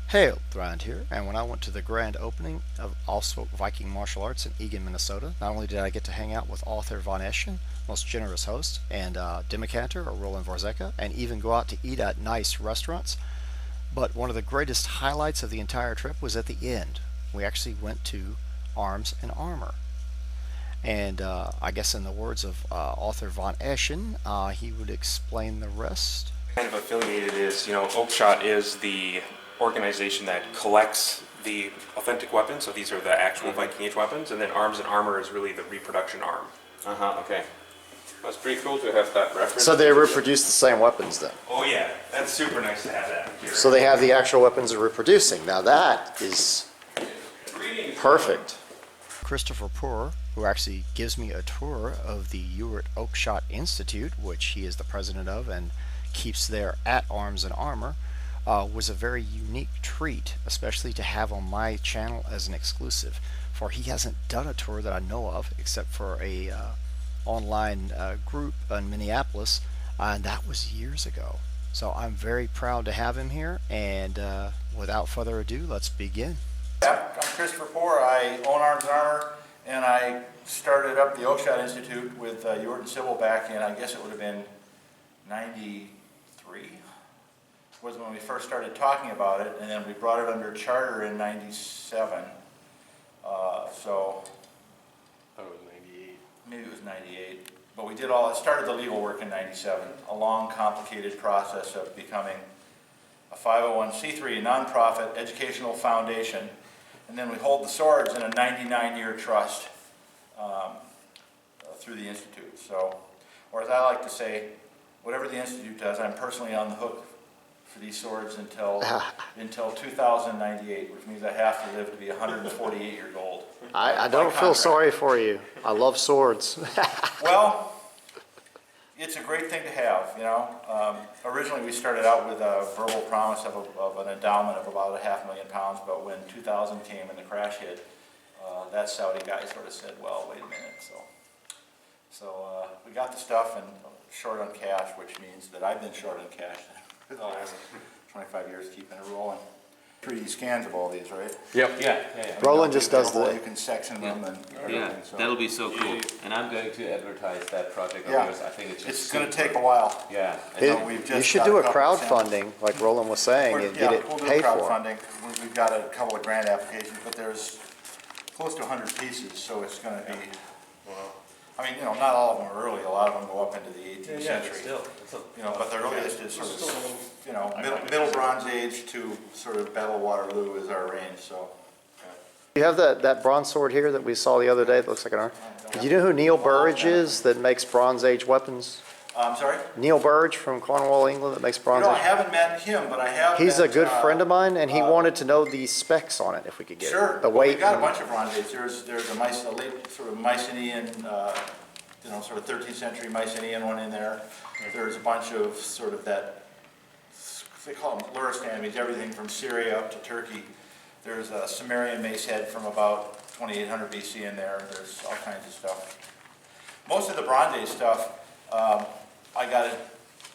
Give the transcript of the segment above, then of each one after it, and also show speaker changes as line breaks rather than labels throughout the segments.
Hey, Ryan here, and when I went to the grand opening of Also Viking Martial Arts in Eagan, Minnesota, not only did I get to hang out with author Von Eschen, most generous host, and Demicanter or Roland Varzeka, and even go out to eat at nice restaurants, but one of the greatest highlights of the entire trip was at the end. We actually went to Arms and Armor. And I guess, in the words of author Von Eschen, he would explain the rest.
Kind of affiliated is, Oakeshott is the organization that collects the authentic weapons, so these are the actual Viking Age weapons, and then Arms and Armor is really the reproduction arm.
Okay. That's pretty cool to have that reference.
So they reproduce the same weapons then?
Oh yeah, that's super nice to have that here.
So they have the actual weapons they're reproducing. Now that is perfect. Christopher Poor, who actually gives me a tour of the Ewart Oakeshott Institute, which he is the president of and keeps there at Arms and Armor, was a very unique treat, especially to have on my channel as an exclusive, for he hasn't done a tour that I know of except for a online group in Minneapolis, and that was years ago. So I'm very proud to have him here, and without further ado, let's begin.
Yeah, I'm Christopher Poor. I own Arms and Armor, and I started up the Oakeshott Institute with Ewart and Sybil back in, I guess it would have been 93, was when we first started talking about it, and then we brought it under charter in 97. So
That was 98.
maybe it was 98, but we did all, it started the legal work in 97, a long, complicated process of becoming a 501c3 nonprofit educational foundation, and then we hold the swords in a 99-year trust through the Institute. So, or as I like to say, whatever the Institute does, I'm personally on the hook for these swords until 2098, which means I have to live to be 148 years old.
I don't feel sorry for you. I love swords.
Well, it's a great thing to have, you know. Originally we started out with a verbal promise of an endowment of about £500,000, but when 2000 came and the crash hit, that Saudi guy sort of said, well, wait a minute. So we got the stuff and short on cash, which means that I've been short on cash for the last 25 years, keeping it rolling. 3D scans of all these, right?
Yep. Yeah.
Roland just does
You
the...
can section them and everything.
Yeah,
So.
that'll be so cool. And I'm going to advertise that project of
Yeah.
yours. I think it's just
It's going to
super.
take a while.
Yeah.
know, we've
You
just
should
got
do
a
a
couple samples.
crowdfunding, like Roland was saying, and get it
We'll do
paid for.
crowdfunding. We've got a couple of grant applications, but there's close to 100 pieces, so it's going to be, I mean, you know, not all of them are early. A lot of them go up into the 18th century. You know, but the earliest is sort of, you know, middle Bronze Age to sort of Battle of Waterloo is our range, so.
You have that bronze sword here that we saw the other day that looks like an arm. Do you know who Neil Burridge is that makes Bronze Age weapons?
I'm sorry?
Neil Burridge from Cornwall, England, that makes
You
Bronze
know, I
Age.
haven't met him, but I have
He's a
met,
good friend of mine, and he wanted to know the specs on it, if we could get
Sure.
it. The
Well,
weight.
we've got a
and-
bunch of Bronze Age. There's a late sort of Mycenaean, you know, sort of 13th century Mycenaean one in there. There's a bunch of sort of that, they call them Luristan, means everything from Syria up to Turkey. There's a Sumerian mace head from about 2800 BC in there. There's all kinds of stuff. Most of the Bronze Age stuff, I got as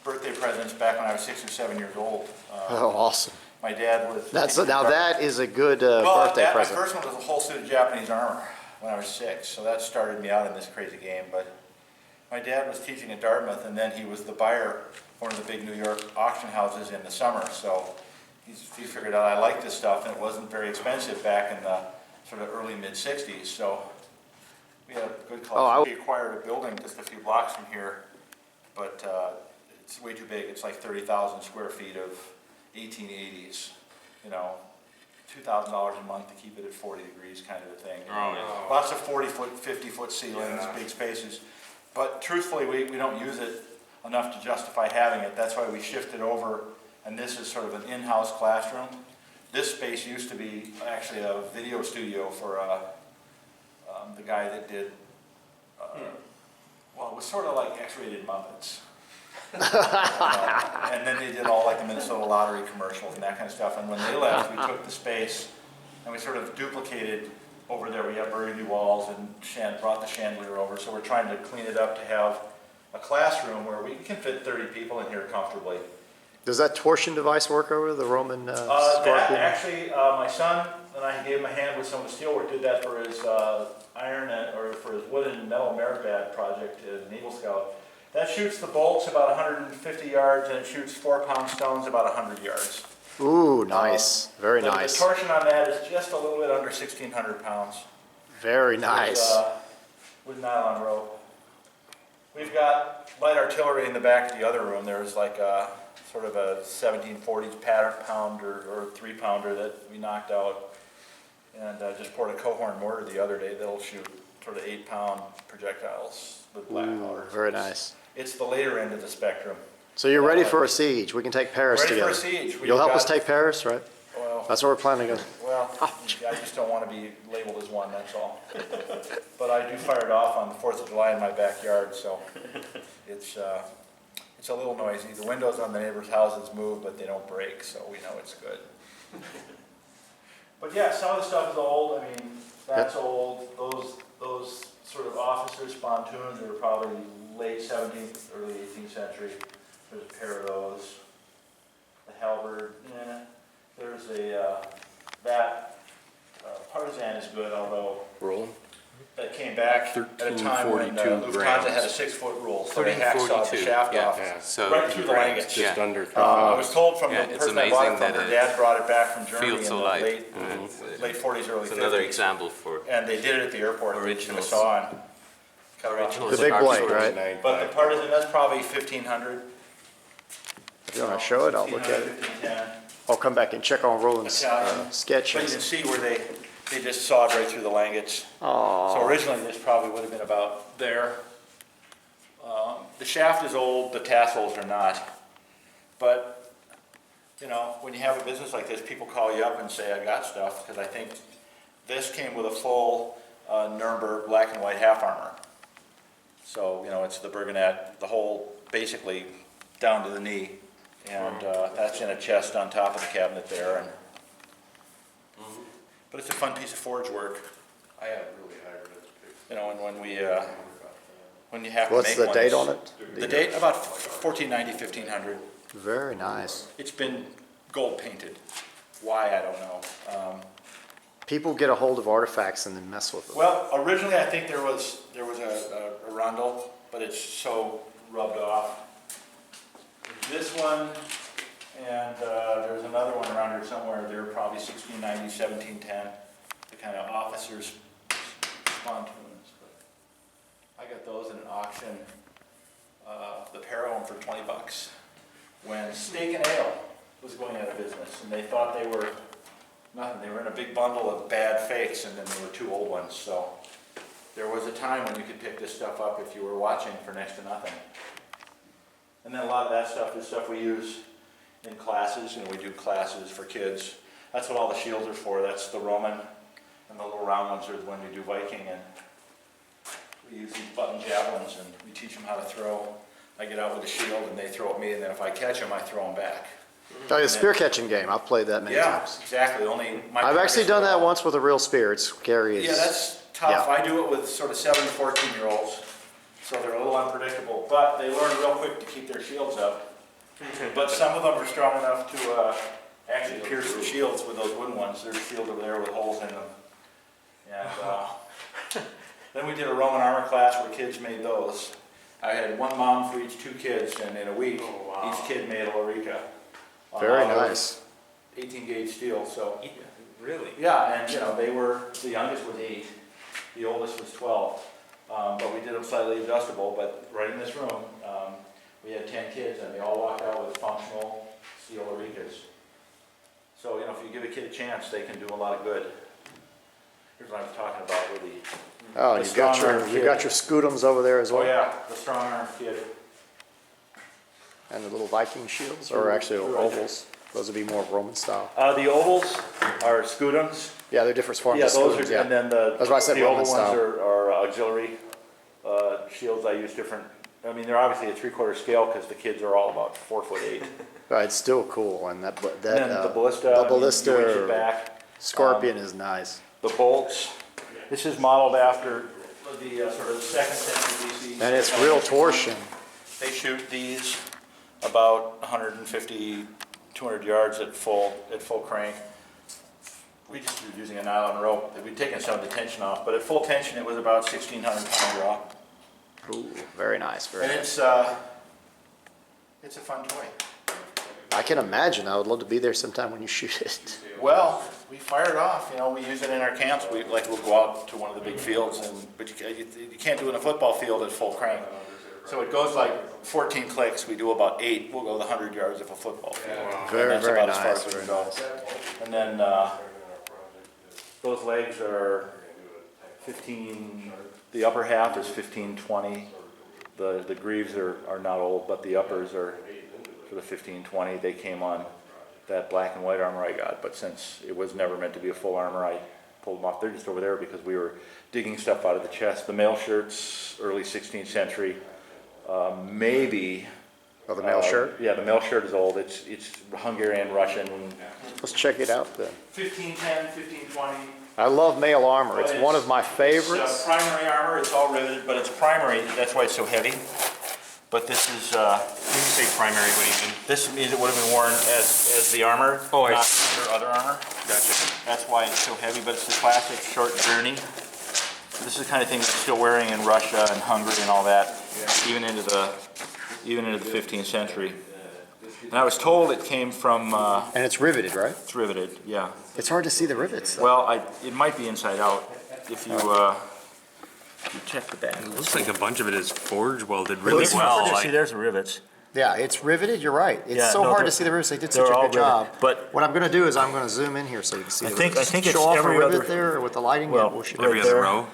birthday presents back when I was 6 or 7 years old.
Oh, awesome.
My dad was...
Now that is a good
Well,
birthday present.
my first one was a whole suit of Japanese armor when I was 6, so that started me out in this crazy game. But my dad was teaching at Dartmouth, and then he was the buyer for one of the big New York auction houses in the summer. So he figured out I liked this stuff, and it wasn't very expensive back in the sort of early mid-'60s. So we had a good collection. We acquired a building just a few blocks from here, but it's way too big. It's like 30,000 square feet of 1880s, you know. $2,000 a month to keep it at 40 degrees kind of a thing.
Oh,
Lots of 40-foot, 50-foot ceilings, big spaces. But truthfully, we don't use it enough to justify having it. That's why we shifted over, and this is sort of an in-house classroom. This space used to be actually a video studio for the guy that did, well, it was sort of like X-rated Muppets. And then they did all like the Minnesota Lottery commercials and that kind of stuff. And when they left, we took the space and we sort of duplicated over there. We have burgundy walls and brought the chandelier over. So we're trying to clean it up to have a classroom where we can fit 30 people in here comfortably.
Does that torsion device work over the Roman
That
Scorpion?
actually, my son and I gave him a hand with some of the steel work, did that for his or for his wood and metal merit pad project in Eagle Scout. That shoots the bolts about 150 yards and it shoots 4-pound stones about 100 yards.
Ooh, nice. Very
The
nice.
torsion on that is just a little bit under 1,600 pounds.
Very nice.
With nylon rope. We've got light artillery in the back of the other room. There's like a sort of a 1740s pattern pounder or 3-pounder that we knocked out. And just poured a cohorn mortar the other day that'll shoot sort of 8-pound projectiles with black powder.
Very nice.
It's the later end of the spectrum.
So you're ready for a siege. We can take Paris
Ready
together.
for a siege.
You'll help us take Paris, right?
Well,
That's what we're planning on.
well, I just don't want to be labeled as one, that's all. But I do fire it off on the 4th of July in my backyard, so it's a little noisy. The windows on the neighbors' houses move, but they don't break, so we know it's good. But yeah, some of the stuff is old. I mean, that's old. Those sort of officers' pontoons are probably late 17th, early 18th century. There's a pair of those. The halberd, yeah. There's that partisan is good, although
Roland?
that came back at a time when
1342
Lufthansa had a
grams.
6-foot rule, so they hacksawed the
1342,
shaft
yeah.
off,
Yeah.
So
right through the language.
Just
Yeah.
under 3
I was told from
Yeah,
the
it's
person I bought it
amazing
from,
that
her
it
dad brought it back from Germany in
feels
the
so light.
late
It's
40s, early 50s.
another example for
And they did it at the airport.
Original.
I saw and cut it off.
original
The big
structure.
blade, right?
But the partisan, that's probably 1500.
If you want to show it, I'll look at it.
1510.
I'll come back and check on Roland's
Italian.
sketch.
But you can see where they just sawed right through the language.
Aww.
So originally, this probably would have been about there. The shaft is old, the tassels are not. But, you know, when you have a business like this, people call you up and say, I got stuff, because I think this came with a full Nuremberg black and white half armor. So, you know, it's the Burgonet, the whole, basically, down to the knee. And that's in a chest on top of the cabinet there. And but it's a fun piece of forge work.
I have really high res.
You know, and when you have to
What's
make
the
one,
date
it's-
on it?
The date, about 1490, 1500.
Very nice.
It's been gold painted. Why, I don't know.
People get a hold of artifacts and then mess with them.
Well, originally I think there was a rondel, but it's so rubbed off. This one, and there's another one around here somewhere. They're probably 1690, 1710. The kind of officers' pontoons. But I got those in an auction, the pair of them for $20 when Steak and Ale was going out of business, and they thought they were nothing. They were in a big bundle of bad fakes, and then there were 2 old ones. So there was a time when you could pick this stuff up if you were watching for next to nothing. And then a lot of that stuff is stuff we use in classes. You know, we do classes for kids. That's what all the shields are for. That's the Roman, and the little round ones are when we do Viking. And we use these button javelins, and we teach them how to throw. I get out with a shield, and they throw at me, and then if I catch them, I throw them back.
Oh, the spear catching game. I've played that many
Yeah,
times.
exactly. Only my
I've actually
practice
done
is
that
all-
once with a real spear. It's scary.
Yeah, that's tough.
Yeah.
I do it with sort of 7 to 14-year-olds, so they're a little unpredictable, but they learn real quick to keep their shields up. But some of them are strong enough to actually pierce the shields with those wooden ones. There's a shield over there with holes in them. And then we did a Roman armor class where kids made those. I had one mom for each 2 kids, and in a week, each kid made a lorica.
Very nice.
18 gauge steel, so.
Really?
Yeah, and you know, the youngest was 8, the oldest was 12. But we did them slightly adjustable, but right in this room, we had 10 kids and they all walked out with functional steel loricas. So, you know, if you give a kid a chance, they can do a lot of good. Here's what I was talking about with the,
Oh,
The
you got
strong-arm
your scutums over there as well.
oh yeah, the strong arm kid.
And the little Viking shields, or actually ovals. Those would be more Roman style.
The ovals are scutums.
Yeah, they're different forms
Yeah,
of
those
scutums.
are,
Yeah.
and then the
That's why I said
the
Roman
oval ones
style.
are auxiliary shields. I use different. I mean, they're obviously a 3/4 scale because the kids are all about 4'8".
But it's still cool, and that
And then the ballista.
the
I mean,
ballista
you winch it back.
Scorpion is nice.
The bolts. This is modeled after the sort of the 2nd century BC.
And it's real torsion.
They shoot these about 150, 200 yards at full crank. We just were using a nylon rope. We'd taken some of the tension off, but at full tension it was about 1,600 pound draw.
Ooh, very nice, very
And
nice.
it's a fun toy.
I can imagine. I would love to be there sometime when you shoot it.
Well, we fire it off, we use it in our camps. We'll go out to one of the big fields, but you can't do it in a football field at full crank. So it goes like 14 clicks, we do about 8, we'll go the 100 yards of a football field.
Very,
And that's
very
about as far
nice,
as we
very
go.
nice.
And then those legs are 15, the upper half is 15-20. The greaves are not old, but the uppers are for the 15-20. They came on that black and white armor I got, but since it was never meant to be a full armor, I pulled them off. They're just over there because we were digging stuff out of the chest. The mail shirts, early 16th century, maybe.
Oh, the mail shirt?
Yeah, the mail shirt is old. It's Hungarian, Russian.
Let's check it out then.
1510, 1520.
I love mail armor. It's one of my favorites.
It's primary armor. It's all riveted, but it's primary. That's why it's so heavy. But this is.
When you say primary, what do you mean?
This means it would have been worn as the armor,
Oh, I
not under other armor.
Gotcha.
That's why it's so heavy. But it's the classic short journey. This is the kind of thing that's still wearing in Russia and Hungary and all that, even into the 15th century. And I was told it came from.
And it's riveted, right?
It's riveted. Yeah.
It's hard to see the rivets, though.
Well, it might be inside out if you check the back.
It looks like a bunch of it is forge welded really
Listen,
well.
See, there's the rivets.
Yeah, it's riveted, you're right. It's
Yeah,
so
no,
hard to
they're-
see the rivets. They did
they're
such a
all
good job.
riveted, but-
what I'm going to do is I'm going to zoom in here so you can see
I
the
think
rivets.
it's
Show off
every
a rivet
other-
there with the lighting.
Well,
Yeah, we'll shoot
Every
it.
other
there.
row.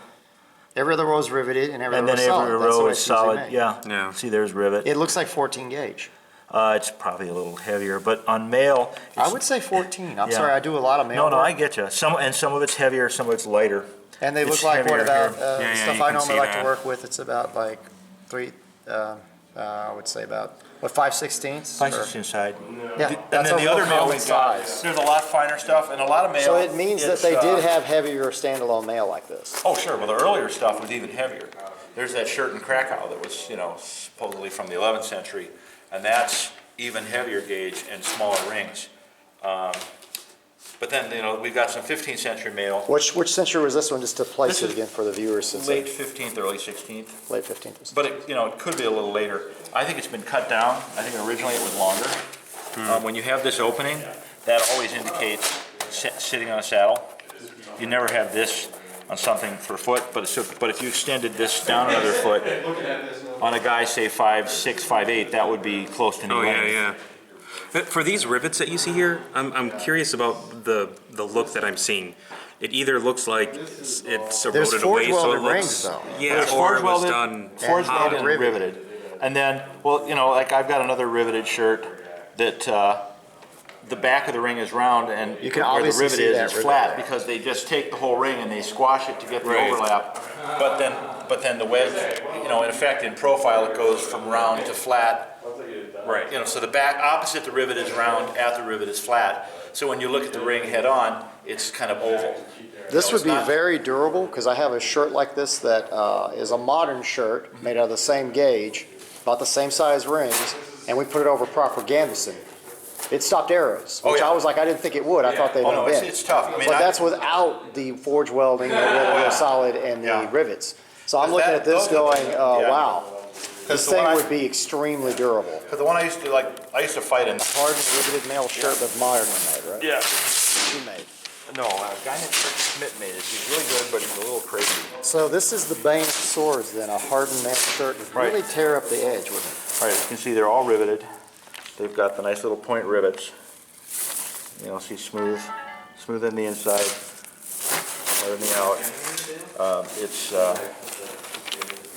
Every other row is riveted and every
And
row
then
is solid.
every
That's the
row
way
is
it's usually
solid,
made.
yeah.
Yeah.
See, there's rivet.
It looks like 14 gauge.
It's probably a little heavier, but on mail.
I
it's-
would say 14. I'm
Yeah.
sorry, I do a lot of mail
No, I
work.
get you. Some of it's heavier, some of it's lighter.
And they
It's
look like what
heavier
about
here.
Yeah,
stuff
you
I
can
normally
see
like to
that.
work with. It's about like I would say about, 5/16?
Nice inside.
Yeah,
And
that's
then
a
the other
real
mail
common
we've got,
size.
there's a lot finer stuff and a lot of mail.
So it means that
it's,
they did have heavier standalone mail like this.
Oh, sure. Well, the earlier stuff was even heavier. There's that shirt in Krakow that was, supposedly from the 11th century, and that's even heavier gauge and smaller rings. But then, we've got some 15th century mail,
Which century was this one, just to place
This
it
is
again for the viewers since
late 15th, early 16th.
late 15th.
But it could be a little later. I think it's been cut down. I think originally it was longer. When you have this opening, that always indicates sitting on a saddle. You never have this on something for a foot, but if you extended this down another foot, on a guy, say 5'6", 5'8", that would be close to knee
Oh, yeah,
length.
yeah. But for these rivets that you see here, I'm curious about the look that I'm seeing. It either looks like it's eroded away, so it
forge-welded
looks,
rings, though.
yeah,
It's
or it was
forge-welded,
done
forge
hot
welded
and
and riveted. And then, like I've got another riveted shirt that the back of the ring is round and
You can
where the
obviously
rivet
see
is,
that
it's
rivet
flat
there.
because they just take the whole ring and they squash it to get the
Right.
overlap. But then the wedge, in effect in profile it goes from round to flat.
Right.
So the back opposite the rivet is round, at the rivet is flat. So when you look at the ring head on, it's kind of oval.
This would
it's
be
not-
very durable because I have a shirt like this that is a modern shirt made out of the same gauge, about the same size rings, and we put it over proper gambeson. It stopped arrows,
Oh,
which
yeah.
I was like, I didn't think it would. I thought they
Oh,
would
no,
have
it's,
been.
it's tough. I mean,
But that's without the forge welding, the real solid, and the
Yeah.
rivets. So I'm
But
looking
that-
at this
those are
going,
the- yeah.
wow, this
the
thing
one I-
would be extremely durable.
Because the one I used to fight in.
Hardened riveted mail shirt, but modernly made, right?
Yeah.
She made.
No, a guy named Rick Schmidt made it. He's really good, but he's a little crazy.
So this is the bane of swords then, a hardened mail shirt would
Right.
really tear up the edge, wouldn't it?
All right, you can see they're all riveted. They've got the nice little point rivets. See smooth on the inside, hard on the out. It's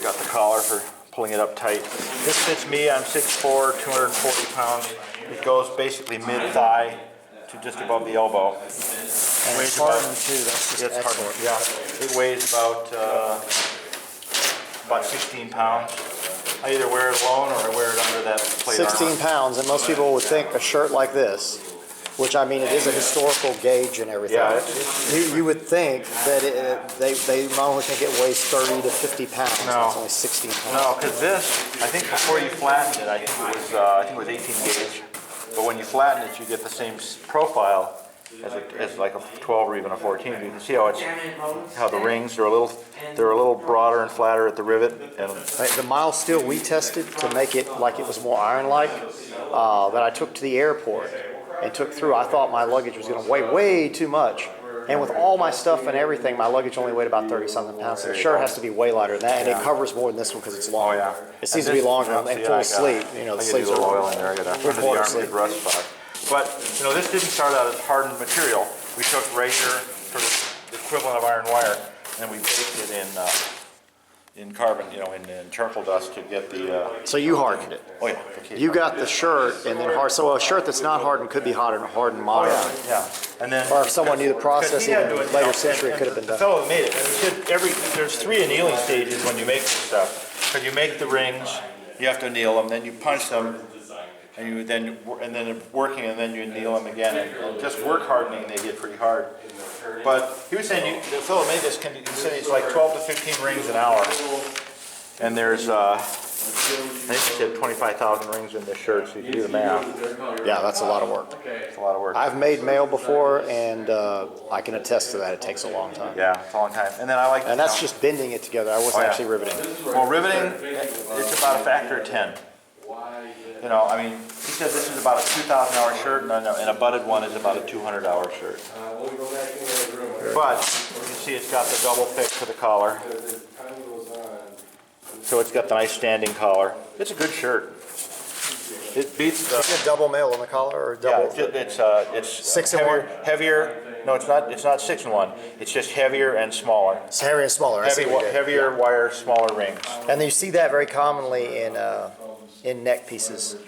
got the collar for pulling it up tight. This fits me. I'm 6'4", 240 pounds. It goes basically mid-thigh to just above the elbow.
And
Weighs
it's
about-
hardened too, that's just
It's
excellent.
hard, yeah. It weighs about 16 pounds. I either wear it alone or I wear it under that plate
16
armor.
pounds, and most people would think a shirt like this which I mean, it is a historical gauge and everything.
Yeah,
You would think that they not only think it weighs 30 to 50 pounds,
No.
it's only 16 pounds.
No, because this, I think before you flattened it, I think it was 18 gauge. But when you flatten it, you get the same profile as like a 12 or even a 14. You can see how the rings are a little broader and flatter at the rivet. And
Right, the mild steel we tested to make it like it was more iron-like, that I took to the airport and took through, I thought my luggage was going to weigh way too much. And with all my stuff and everything, my luggage only weighed about 30-something pounds. So the shirt has to be way lighter than that, and it covers more than this one because it's long.
Oh, yeah.
It seems to be longer and full of sleep. You know, the
I get a
sleeves
little
are
oil in there. I got a under the
quarter
armpit
sleeve.
rust spot. But you know, this didn't start out as hardened material. We took regular, sort of the equivalent of iron wire, and we baked it in carbon, you know, in charcoal dust to get the.
So you hardened it.
Oh yeah. Okay.
You got the shirt and then hard. So a shirt that's not hardened could be hardened
Oh
moderately.
yeah, yeah. And then.
Or if someone knew the process,
Because he had
even
to, you
later
know,
century, it
and
could have been
The
done.
fellow that made it, and he said there's 3 annealing stages when you make this stuff. Because you make the rings, you have to anneal them, then you punch them, and then working, and then you anneal them again. And just work hardening, they get pretty hard. But he was saying, the fellow that made this, he said it's like 12 to 15 rings an hour. And there's, I think he said 25,000 rings in this shirt, so you can do the math.
Yeah, that's a lot of work.
It's a lot of work.
I've made mail before, and I can attest to that. It takes a long time.
Yeah, it's a long time. And then I like.
And that's just bending it together. I wasn't
Oh, yeah.
actually riveting.
Well, riveting, it's about a factor of 10. You know, I mean, he said this is about a 2,000-hour shirt, and a butted one is about a 200-hour shirt. But you can see it's got the double thick to the collar, so it's got the nice standing collar. It's a good shirt. It beats the.
Is it double mail on the collar or double?
Yeah, it's
6 in
heavier,
1?
heavier. No, it's not. It's not 6 in 1. It's just heavier and smaller.
It's heavier and smaller. I see what you did.
Heavier wire, smaller rings.
And you see that very commonly in neck pieces, in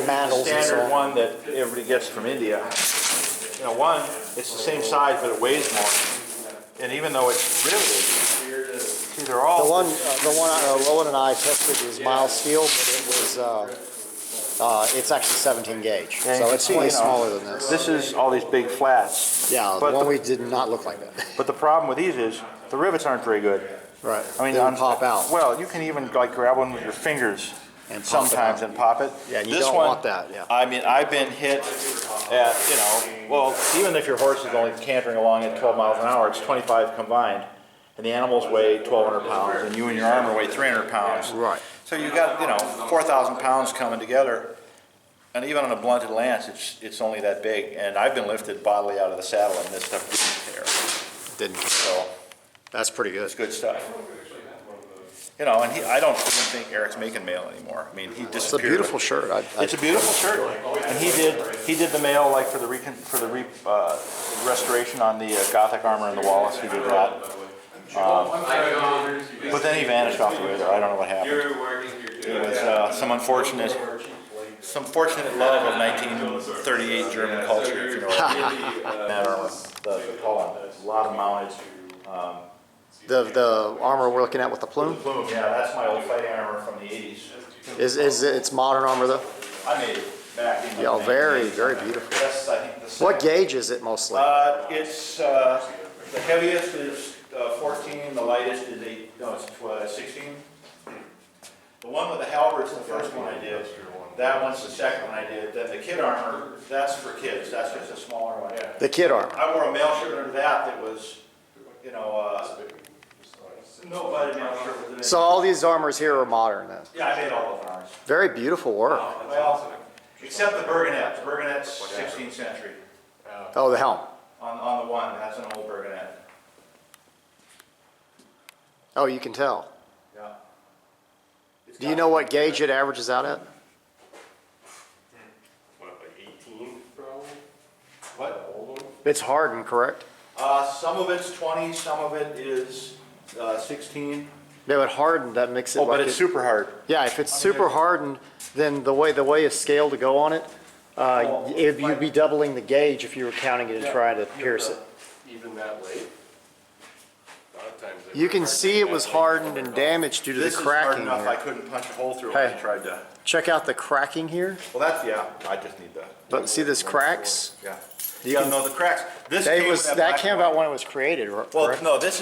mandals and so
Standard
on.
one that everybody gets from India. You know, one, it's the same size, but it weighs more. And even though it's riveted, see, they're all.
The one Roland and I tested is mild steel, but it was it's actually 17 gauge,
Yeah, you
so
can
it's
see,
way
you know,
smaller than this.
This is all these big flats.
Yeah,
but
the one
the-
we did not look like that.
But the problem with these is the rivets aren't very good.
Right.
I mean,
they don't pop out.
Well, you can even like grab one with your fingers
And pop it
sometimes
out.
and pop it.
Yeah, you
This
don't
one,
want that, yeah.
I mean, I've been hit at, you know, well, even if your horse is only cantering along at 12 miles an hour, it's 25 combined. And the animals weigh 1,200 pounds, and you and your armor weigh 300 pounds.
Right.
So you got, you know, 4,000 pounds coming together. And even on a blunted lance, it's only that big. And I've been lifted bodily out of the saddle, and this stuff didn't tear.
Didn't.
So
That's pretty good.
it's good stuff. You know, and I don't even think Eric's making mail anymore. I mean, he disappeared.
It's a beautiful shirt.
It's a beautiful shirt, and he did the mail like for the restoration on the Gothic armor in the Wallace. He did that, but then he vanished off the radar. I don't know what happened. It was some fortunate love of 1938 German culture, if you know what I mean. That armor, the column, a lot of mounted.
The armor we're looking at with the plume
Plume, yeah, that's my old fighting armor from the 80s.
is it's modern armor though.
I made it back in.
Yeah, very beautiful.
That's, I think, the
What gauge is it mostly?
It's, the heaviest is 14, the lightest is 16. The one with the halberds, the first one I did. That one's the second one I did. Then the kid armor, that's for kids. That's just a smaller one.
The kid armor.
I wore a mail shirt under that was, you know, no butted mail shirt with it.
So all these armors here are modern then.
Yeah, I made all those armors.
Very beautiful work.
Well, except the Burgonets. Burgonet's 16th century.
Oh, the helm.
On the one, that's an old Burgonet.
Oh, you can tell.
Yeah. It's
Do you
got-
know what gauge it averages out at?
What, like 18 probably?
What?
Old one?
It's hardened, correct?
Some of it's 20, some of it is 16.
Yeah, but hardened, that makes it
Oh,
like
but it's super hard.
Yeah, if it's super hardened, then the way a scale to go on it, if you'd be doubling the gauge if you were counting it and trying to pierce it.
Even that late? Not sometimes.
You can see it was hardened and damaged due to the
This is hard
cracking
enough, I
here.
couldn't punch a hole through it
Hey.
when I tried to.
Check out the cracking here.
Well, that's, yeah, I just need that.
But see this cracks?
Yeah. You gotta know the cracks. This
That
came with
that
black
came
and
about
white.
when it was created,
Well,
correct?
no, this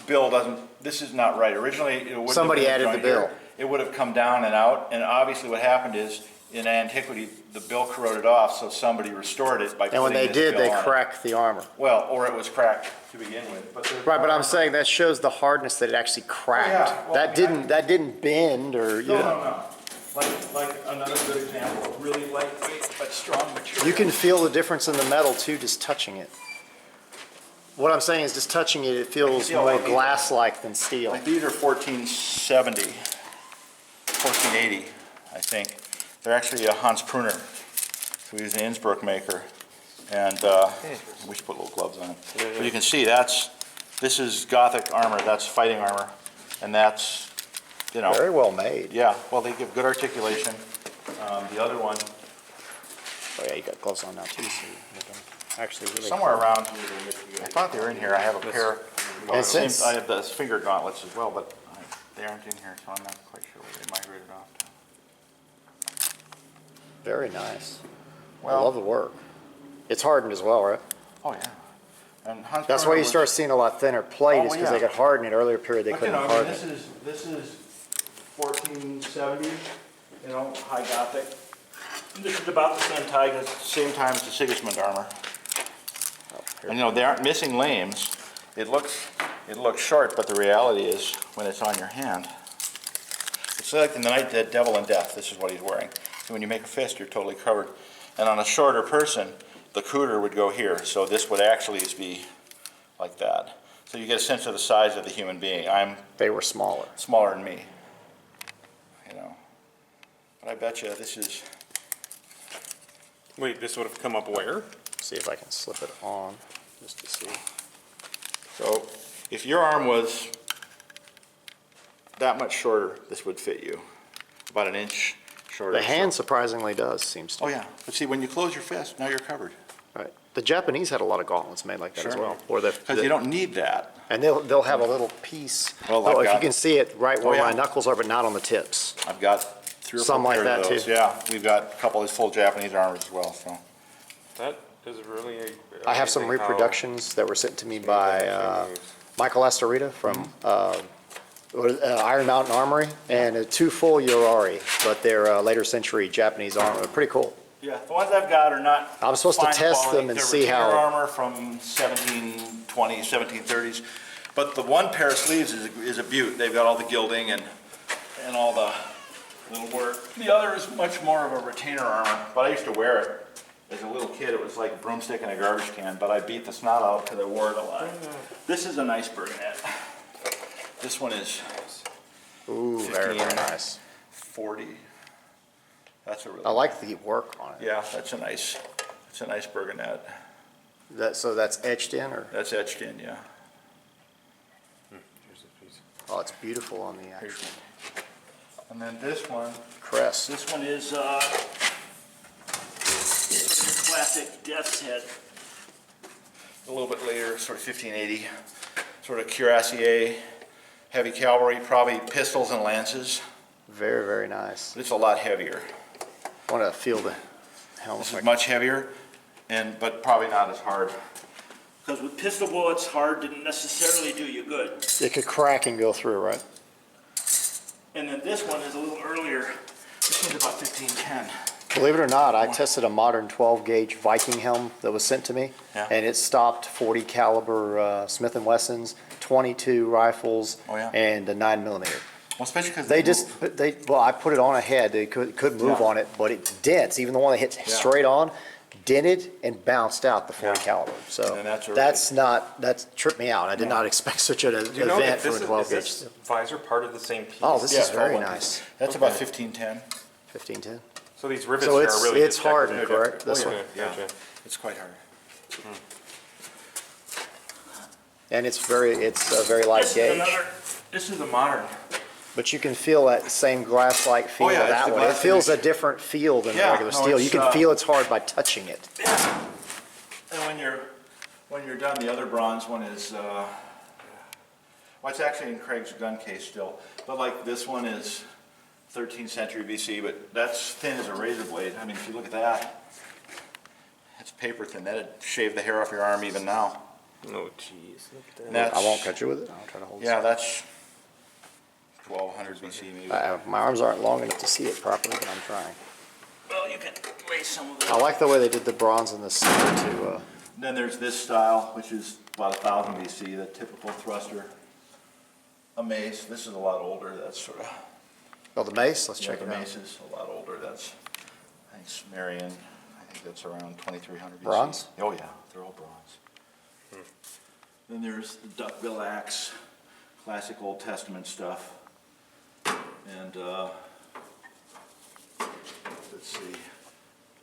bill doesn't, this is not right. Originally, it wouldn't have
Somebody
been
added the
joined here.
bill.
It would have come down and out, and obviously what happened is, in antiquity, the bill corroded off, so somebody restored it by
And when
putting
they
this
did,
bill
they
on it.
cracked the armor.
Well, or it was cracked to begin with, but there's.
Right, but I'm saying that shows the hardness that it actually cracked.
yeah. Well,
That didn't bend or, you
No,
know.
no, no. Like another good example, of really lightweight but strong material.
You can feel the difference in the metal too, just touching it. What I'm saying is just touching it, it feels
feel
more
like these-
glass-like than steel.
Like these are 1470, 1480, I think. They're actually a Hans Pruner. So he's an Innsbruck maker. And we should put little gloves on it. But you can see this is Gothic armor, that's fighting armor. And that's, you know,
Very well made.
yeah, well, they give good articulation. The other one,
Oh yeah, you got gloves on now too, so you can actually really.
somewhere around, I thought they were in here, I have a pair.
And since-
I have the finger gauntlets as well, but they aren't in here, so I'm not quite sure where they migrated off to.
Very nice. I
Well-
love the work. It's hardened as well, right?
Oh, yeah. And Hans
That's why
Pruner
you
was-
start seeing a lot thinner plate, is
Oh,
because they
yeah.
got hardened at an earlier period, they
But, you
couldn't
know, I mean,
harden it.
this is 1470, you know, high Gothic. This is about the same time as the Sigismund armor. And, you know, they aren't missing lames. It looks short, but the reality is, when it's on your hand, it's like the Knight, the Devil in Death, this is what he's wearing. So when you make a fist, you're totally covered. And on a shorter person, the cooter would go here, so this would actually be like that. So you get a sense of the size of the human being. I'm
They were smaller.
smaller than me, you know. But I bet you this is,
Wait, this would have come up where?
See if I can slip it on, just to see.
so if your arm was that much shorter, this would fit you. About an inch shorter.
The hand surprisingly does, seems to.
Oh, yeah. But see, when you close your fist, now you're covered.
Right. The Japanese had a lot of gauntlets made like that as
Sure.
well. Or
Because you don't need that.
and they'll have a little piece.
Well,
Oh,
I've
if you
got-
can see it right where
Oh, yeah.
my knuckles are, but not on the tips.
I've got 3 or 4
Some like
pairs
that,
of those.
too.
Yeah, we've got a couple of full Japanese armors as well, so.
That is really.
I have some
amazing how-
reproductions that were sent to me by Michael Astorita from Iron Mountain Armory, and 2 full Yorari, but they're later century Japanese armor. They're pretty cool.
Yeah, the ones I've got are not.
I'm supposed to
fine
test
quality.
them and
They're
see how-
retainer armor from 1720s, 1730s. But the one pair of sleeves is a beaut. They've got all the gilding and all the little work. The other is much more of a retainer armor, but I used to wear it. As a little kid, it was like a broomstick in a garbage can, but I beat the snot out because I wore it a lot. This is an iceberg net. This one is
Ooh, very,
15.
very nice.
40. That's a really.
I like the work on it.
Yeah, that's a nice burgonet.
So that's etched in, or?
That's etched in, yeah.
Here's a piece.
Oh, it's beautiful on the actual
And then this one,
crest.
this one is sort of a classic death's head. A little bit later, sort of 1580, sort of cuirassier, heavy cavalry, probably pistols and lances.
Very, very nice.
It's a lot heavier.
I want to feel the helmet.
This is much heavier, but probably not as hard. Because with pistol bullets, hard didn't necessarily do you good.
It could crack and go through, right?
And then this one is a little earlier. This one's about 1510.
Believe it or not, I tested a modern 12 gauge Viking helm that was sent to me,
Yeah.
and it stopped 40 caliber Smith & Wessons, 22 rifles,
Oh, yeah.
and a 9mm.
Well, especially because
Well, I put it on a head, it could move
Yeah.
on it, but it dents, even the one that hits straight on, dented and bounced out the 40
Yeah.
caliber. So
And then
that's tripped me out. I did not expect such an
Do you know
event
if
for
this
a 12
is
gauge.
this visor part of the same piece?
Oh, this
Yeah,
is very
12
nice.
That's about 1510.
1510.
So these rivets
So
are
it's
really
it's
just
hardened,
decorative.
correct? This
Oh,
one,
yeah,
Yeah.
gotcha.
It's quite hard.
and it's a very light gauge.
This is a modern.
But you can feel that same glass-like feel
Oh, yeah,
of
it's
that
the
one. It
glass
feels a
finish.
different feel than
Yeah,
regular
no,
steel.
it's,
You can feel it's hard by touching it.
And when you're done, the other bronze one is Well, it's actually in Craig's gun case still, but like this one is 13th century BC, but that's thin as a razor blade. I mean, if you look at that, it's paper thin. That'd shave the hair off your arm even now.
Oh, jeez. Look at
And
that.
that's,
I won't cut you with it. I'll try to hold
yeah,
it.
that's 1200 BC maybe.
My arms aren't long enough to see it properly, but I'm trying.
Well, you can lay some of it.
I like the way they did the bronze and the silver too.
Then there's this style, which is about 1000 BC, the typical thruster. A mace. This is a lot older. That's sort of.
Oh, the mace? Let's
Yeah,
check
the
it out.
mace is a lot older. That's, I think Sumerian. I think that's around 2300 BC.
Bronze?
Oh yeah, they're all bronze. Then there's the duckbill axe, classic Old Testament stuff. And let's see,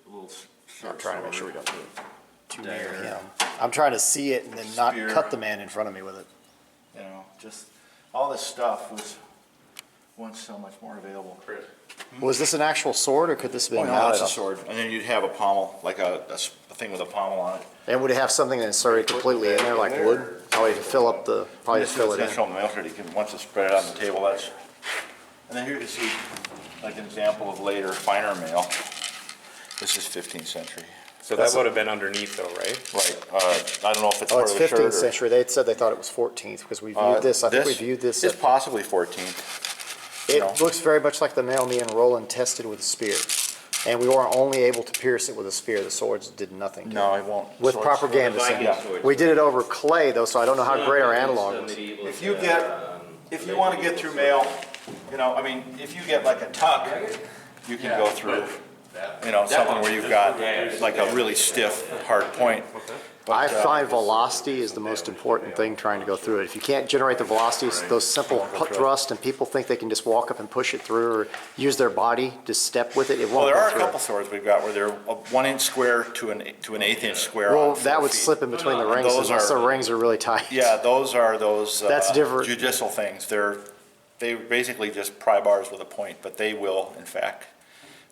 a little.
I'm trying to make sure we don't do it too near
Dagger.
him. I'm trying to see it and then not
Spear.
cut the man in front of me with it.
You know, just all this stuff was once so much more available.
Was this an actual sword or could this have
Oh
been
no,
mounted
that's a
on?
sword. And then you'd have a pommel, like a thing with a pommel on it.
And would it have something that inserted completely in there like wood? Probably to fill up the, probably to
This
fill
is
it in.
traditional military. You can, once it's spread out on the table, that's. And then here you can see like an example of later finer mail. This is 15th century.
So that would have been underneath though, right?
Right, I don't know if it's
Oh,
part
it's
of the shirt
15th
or.
century. They said they thought it was 14th because we viewed this, I think we viewed this.
It's
at-
possibly 14th. you know.
It looks very much like the nail me and Roland tested with a spear. And we were only able to pierce it with a spear. The swords did nothing. to
No,
it.
it won't.
With
Swords-
proper gambeson. We did it over clay though, so I don't know how great our analog was.
If you want to get through mail, you know, I mean, if you get like a tuck, you can go through, you know, something where you've got like a really stiff, hard point.
I find velocity is the most important thing trying to go through it. If you can't generate the velocity, those simple thrust and people think they can just walk up and push it through or use their body to step with it, it
Well,
won't
there
go
are a
through.
couple swords we've got where they're a 1 inch square to an 1/8 square.
Well,
on
that
4
would
feet.
slip in between the rings
Those
unless the
are-
rings are really tight.
Yeah, those are those.
That's different.
Judicial things. They basically just pry bars with a point, but they will, in fact,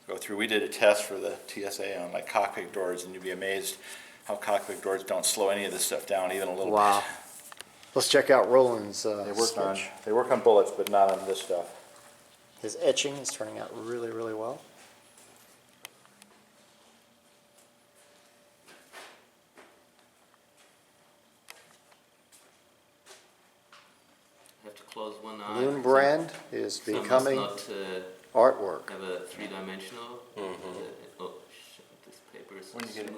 go through. We did a test for the TSA on like cockpit doors, and you'd be amazed how cockpit doors don't slow any of this stuff down even a little bit.
Wow. Let's check out Roland's sketch.
They work on bullets, but not on this stuff.
His etching is turning out really, really well.
Have to close one eye.
Moonbrand is
So it must
becoming
not
artwork.
have a three-dimensional. Oh, shit, this paper is.
When you get